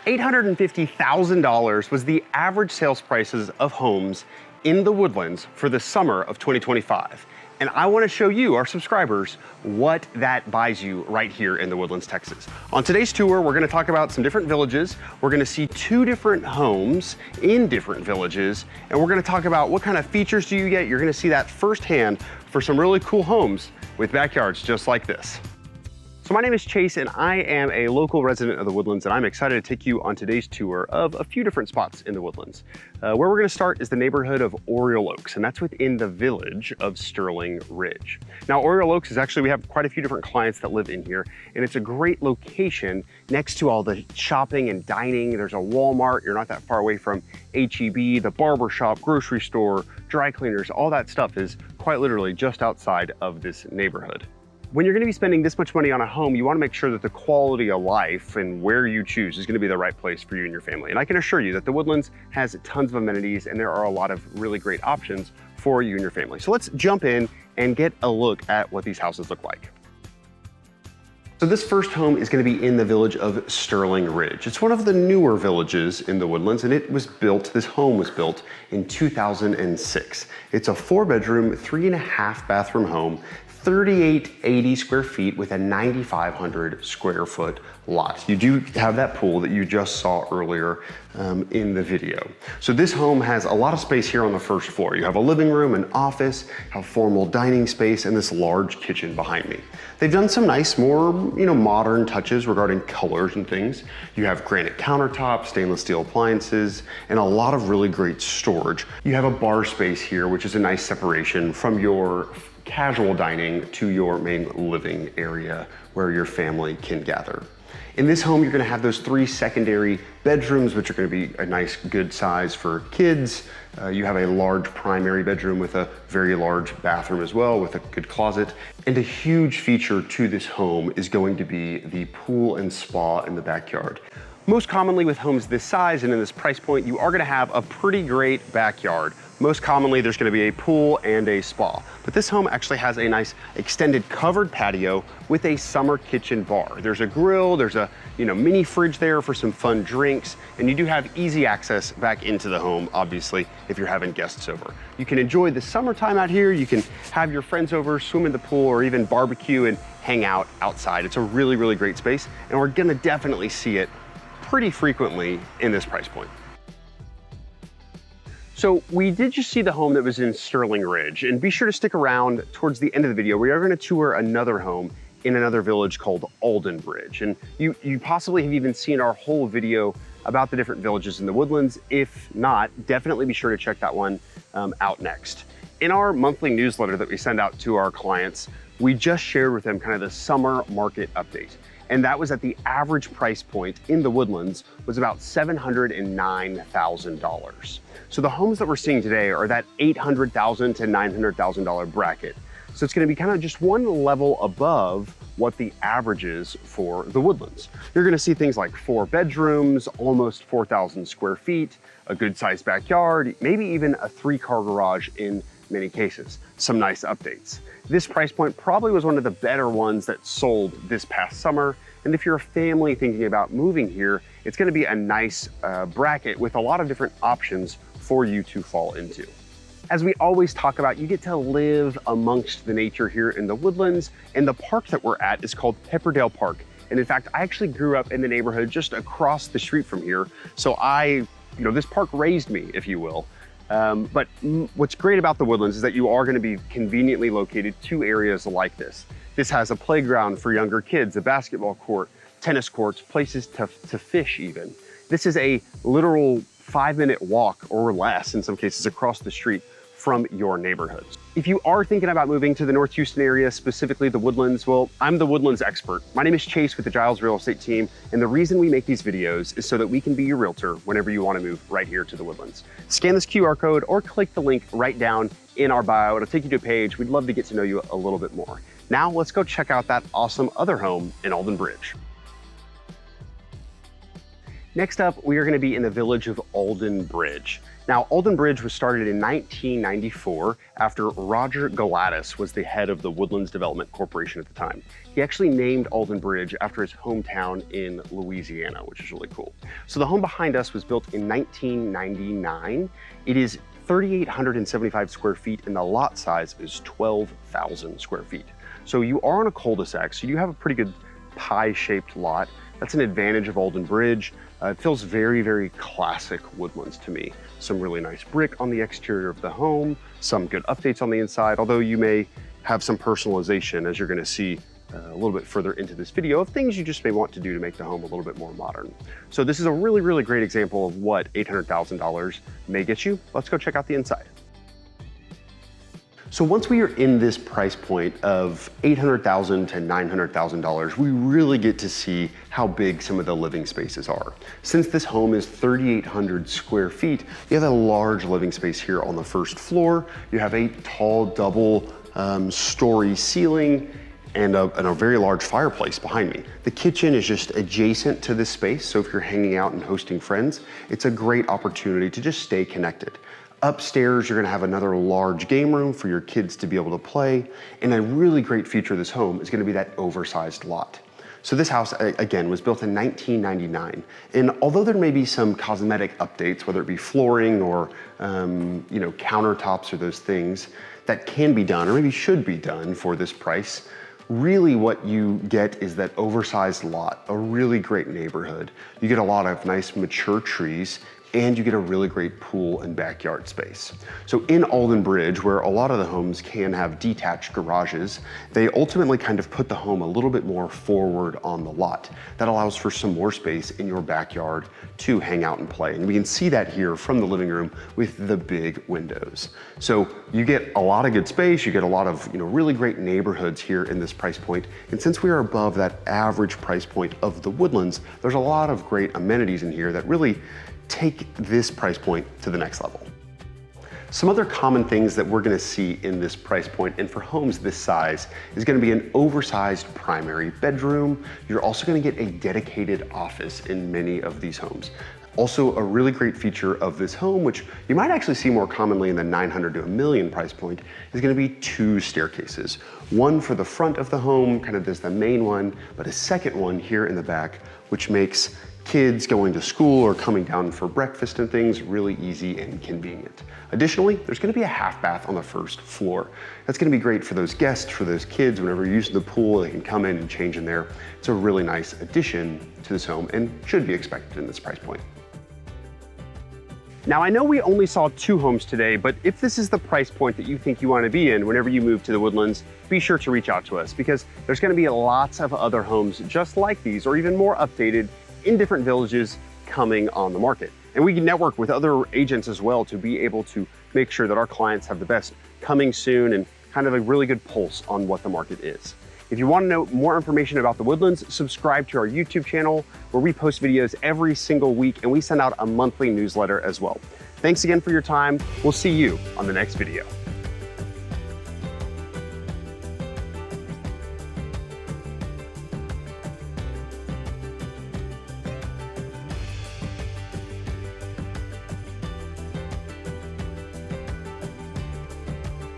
$850,000 was the average sales prices of homes in the Woodlands for the summer of 2025. And I want to show you, our subscribers, what that buys you right here in the Woodlands, Texas. On today's tour, we're going to talk about some different villages. We're going to see 2 different homes in different villages. And we're going to talk about what kind of features do you get. You're going to see that firsthand for some really cool homes with backyards just like this. So my name is Chase and I am a local resident of the Woodlands, and I'm excited to take you on today's tour of a few different spots in the Woodlands. Where we're going to start is the neighborhood of Oriole Oaks, and that's within the village of Sterling Ridge. Now Oriole Oaks is actually, we have quite a few different clients that live in here, and it's a great location next to all the shopping and dining. There's a Walmart, you're not that far away from H-E-B, the barber shop, grocery store, dry cleaners, all that stuff is quite literally just outside of this neighborhood. When you're going to be spending this much money on a home, you want to make sure that the quality of life and where you choose is going to be the right place for you and your family. And I can assure you that the Woodlands has tons of amenities and there are a lot of really great options for you and your family. So let's jump in and get a look at what these houses look like. So this first home is going to be in the village of Sterling Ridge. It's one of the newer villages in the Woodlands, and this home was built in 2006. It's a 4-bedroom, 3.5 bathroom home, 3880 square feet with a 9,500 square foot lot. You do have that pool that you just saw earlier in the video. So this home has a lot of space here on the first floor. You have a living room, an office, a formal dining space, and this large kitchen behind me. They've done some nice, more modern touches regarding colors and things. You have granite countertops, stainless steel appliances, and a lot of really great storage. You have a bar space here, which is a nice separation from your casual dining to your main living area where your family can gather. In this home, you're going to have those 3 secondary bedrooms, which are going to be a nice good size for kids. You have a large primary bedroom with a very large bathroom as well, with a good closet. And a huge feature to this home is going to be the pool and spa in the backyard. Most commonly with homes this size and in this price point, you are going to have a pretty great backyard. Most commonly, there's going to be a pool and a spa. But this home actually has a nice extended covered patio with a summer kitchen bar. There's a grill, there's a mini fridge there for some fun drinks, and you do have easy access back into the home, obviously, if you're having guests over. You can enjoy the summertime out here. You can have your friends over, swim in the pool, or even barbecue and hang out outside. It's a really, really great space, and we're going to definitely see it pretty frequently in this price point. So we did just see the home that was in Sterling Ridge, and be sure to stick around towards the end of the video. We are going to tour another home in another village called Alden Bridge. And you possibly have even seen our whole video about the different villages in the Woodlands. If not, definitely be sure to check that one out next. In our monthly newsletter that we send out to our clients, we just shared with them kind of the summer market update. And that was that the average price point in the Woodlands was about $709,000. So the homes that we're seeing today are that $800,000 to $900,000 bracket. So it's going to be kind of just one level above what the average is for the Woodlands. You're going to see things like 4 bedrooms, almost 4,000 square feet, a good sized backyard, maybe even a 3-car garage in many cases. Some nice updates. This price point probably was one of the better ones that sold this past summer. And if you're a family thinking about moving here, it's going to be a nice bracket with a lot of different options for you to fall into. As we always talk about, you get to live amongst the nature here in the Woodlands, and the park that we're at is called Pepperdale Park. And in fact, I actually grew up in the neighborhood just across the street from here. So this park raised me, if you will. But what's great about the Woodlands is that you are going to be conveniently located to areas like this. This has a playground for younger kids, a basketball court, tennis courts, places to fish even. This is a literal 5-minute walk or less in some cases across the street from your neighborhoods. If you are thinking about moving to the North Houston area, specifically the Woodlands, well, I'm the Woodlands expert. My name is Chase with the Giles Real Estate team, and the reason we make these videos is so that we can be your realtor whenever you want to move right here to the Woodlands. Scan this QR code or click the link right down in our bio. It'll take you to a page. We'd love to get to know you a little bit more. Now let's go check out that awesome other home in Alden Bridge. Next up, we are going to be in the village of Alden Bridge. Now, Alden Bridge was started in 1994 after Roger Galatis was the head of the Woodlands Development Corporation at the time. He actually named Alden Bridge after his hometown in Louisiana, which is really cool. So the home behind us was built in 1999. It is 3,875 square feet and the lot size is 12,000 square feet. So you are on a cul-de-sac, so you have a pretty good pie-shaped lot. That's an advantage of Alden Bridge. It feels very, very classic Woodlands to me. Some really nice brick on the exterior of the home, some good updates on the inside, although you may have some personalization, as you're gonna see a little bit further into this video, of things you just may want to do to make the home a little bit more modern. So this is a really, really great example of what $800,000 may get you. Let's go check out the inside. So once we are in this price point of $800,000 to $900,000, we really get to see how big some of the living spaces are. Since this home is 3,800 square feet, you have a large living space here on the first floor. You have a tall double story ceiling and a very large fireplace behind me. The kitchen is just adjacent to this space, so if you're hanging out and hosting friends, it's a great opportunity to just stay connected. Upstairs, you're gonna have another large game room for your kids to be able to play. And a really great feature of this home is gonna be that oversized lot. So this house, again, was built in 1999. And although there may be some cosmetic updates, whether it be flooring or countertops or those things that can be done or maybe should be done for this price, really what you get is that oversized lot, a really great neighborhood. You get a lot of nice mature trees, and you get a really great pool and backyard space. So in Alden Bridge, where a lot of the homes can have detached garages, they ultimately kind of put the home a little bit more forward on the lot. That allows for some more space in your backyard to hang out and play. And we can see that here from the living room with the big windows. So you get a lot of good space, you get a lot of really great neighborhoods here in this price point. And since we are above that average price point of the Woodlands, there's a lot of great amenities in here that really take this price point to the next level. Some other common things that we're gonna see in this price point and for homes this size is gonna be an oversized primary bedroom. You're also gonna get a dedicated office in many of these homes. Also, a really great feature of this home, which you might actually see more commonly in the 900 to $1 million price point, is gonna be 2 staircases. One for the front of the home, kind of as the main one, but a second one here in the back, which makes kids going to school or coming down for breakfast and things really easy and convenient. Additionally, there's gonna be a half bath on the first floor. That's gonna be great for those guests, for those kids, whenever you're using the pool, they can come in and change in there. It's a really nice addition to this home and should be expected in this price point. Now, I know we only saw 2 homes today, but if this is the price point that you think you want to be in whenever you move to the Woodlands, be sure to reach out to us because there's going to be lots of other homes just like these or even more updated in different villages coming on the market. And we can network with other agents as well to be able to make sure that our clients have the best coming soon and kind of a really good pulse on what the market is. If you want to know more information about the Woodlands, subscribe to our YouTube channel where we post videos every single week and we send out a monthly newsletter as well. Thanks again for your time. We'll see you on the next video.